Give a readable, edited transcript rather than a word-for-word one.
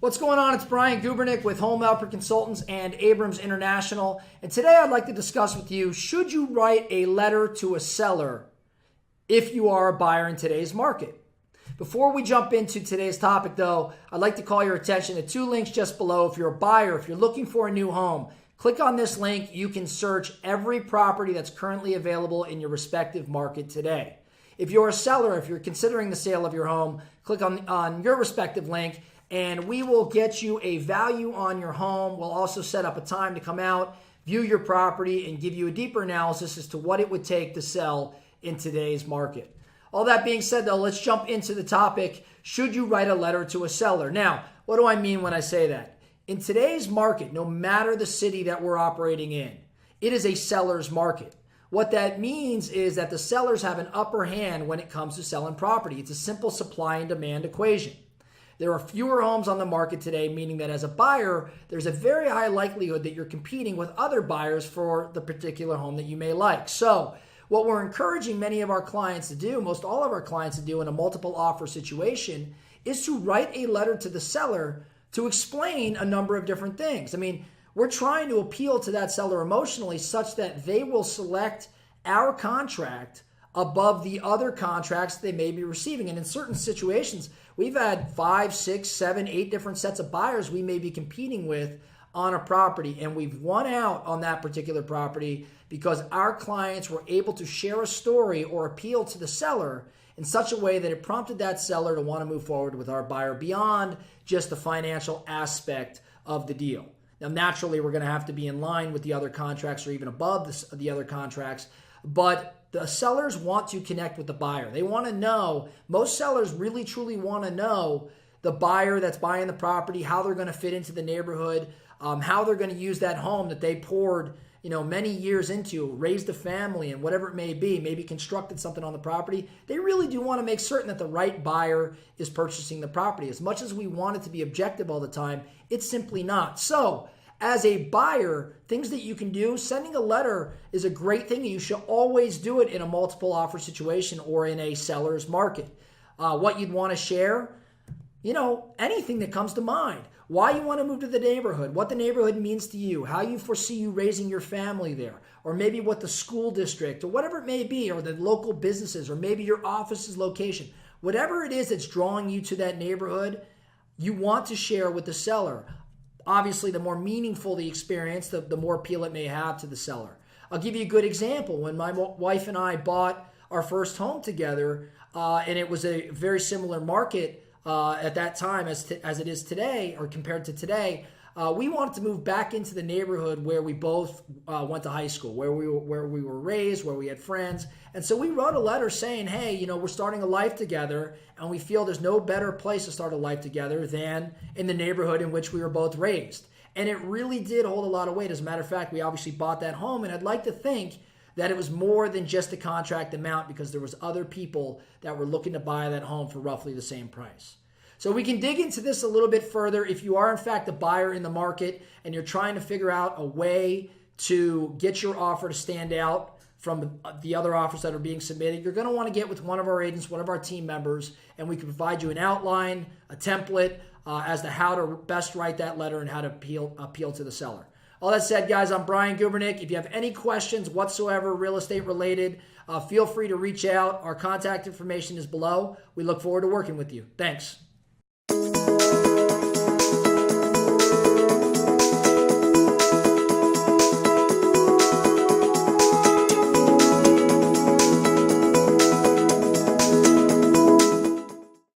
What's going on? It's Brian Gubernick with Home Helper Consultants and Abrams International. And today I'd like to discuss with you, should you write a letter to a seller if you are a buyer in today's market? Before we jump into today's topic though, I'd like to call your attention to two links just below. If you're a buyer, if you're looking for a new home, click on this link. You can search every property that's currently available in your respective market today. If you're a seller, if you're considering the sale of your home, click on your respective link and we will get you a value on your home. We'll also set up a time to come out, view your property, and give you a deeper analysis as to what it would take to sell in today's market. All that being said, though, let's jump into the topic. Should you write a letter to a seller? Now, what do I mean when I say that? In today's market, no matter the city that we're operating in, it is a seller's market. What that means is that the sellers have an upper hand when it comes to selling property. It's a simple supply and demand equation. There are fewer homes on the market today, meaning that as a buyer, there's a very high likelihood that you're competing with other buyers for the particular home that you may like. So what we're encouraging many of our clients to do, most all of our clients to do in a multiple offer situation, is to write a letter to the seller to explain a number of different things. I mean, we're trying to appeal to that seller emotionally such that they will select our contract above the other contracts they may be receiving. And in certain situations, we've had 5, 6, 7, 8 different sets of buyers we may be competing with on a property, and we've won out on that particular property because our clients were able to share a story or appeal to the seller in such a way that it prompted that seller to want to move forward with our buyer beyond just the financial aspect of the deal. Now, naturally, we're going to have to be in line with the other contracts or even above the other contracts, but the sellers want to connect with the buyer. They want to know, most sellers really truly want to know the buyer that's buying the property, how they're going to fit into the neighborhood, how they're going to use that home that they poured many years into, raised a family and whatever it may be, maybe constructed something on the property. They really do want to make certain that the right buyer is purchasing the property. As much as we want it to be objective all the time, it's simply not. So as a buyer, things that you can do, sending a letter is a great thing. You should always do it in a multiple offer situation or in a seller's market. What you'd want to share, anything that comes to mind. Why you want to move to the neighborhood, what the neighborhood means to you, how you foresee you raising your family there, or maybe what the school district or whatever it may be, or the local businesses, or maybe your office's location. Whatever it is that's drawing you to that neighborhood, you want to share with the seller. Obviously, the more meaningful the experience, the more appeal it may have to the seller. I'll give you a good example. When my wife and I bought our first home together, and it was a very similar market at that time as it is today, or compared to today, we wanted to move back into the neighborhood where we both went to high school, where we were raised, where we had friends. And so we wrote a letter saying, hey, we're starting a life together, and we feel there's no better place to start a life together than in the neighborhood in which we were both raised. And it really did hold a lot of weight. As a matter of fact, we obviously bought that home, and I'd like to think that it was more than just the contract amount because there was other people that were looking to buy that home for roughly the same price. So we can dig into this a little bit further. If you are in fact a buyer in the market and you're trying to figure out a way to get your offer to stand out from the other offers that are being submitted, you're going to want to get with one of our agents, one of our team members, and we can provide you an outline, a template as to how to best write that letter and how to appeal to the seller. All that said, guys, I'm Brian Gubernick. If you have any questions whatsoever real estate related, feel free to reach out. Our contact information is below. We look forward to working with you. Thanks.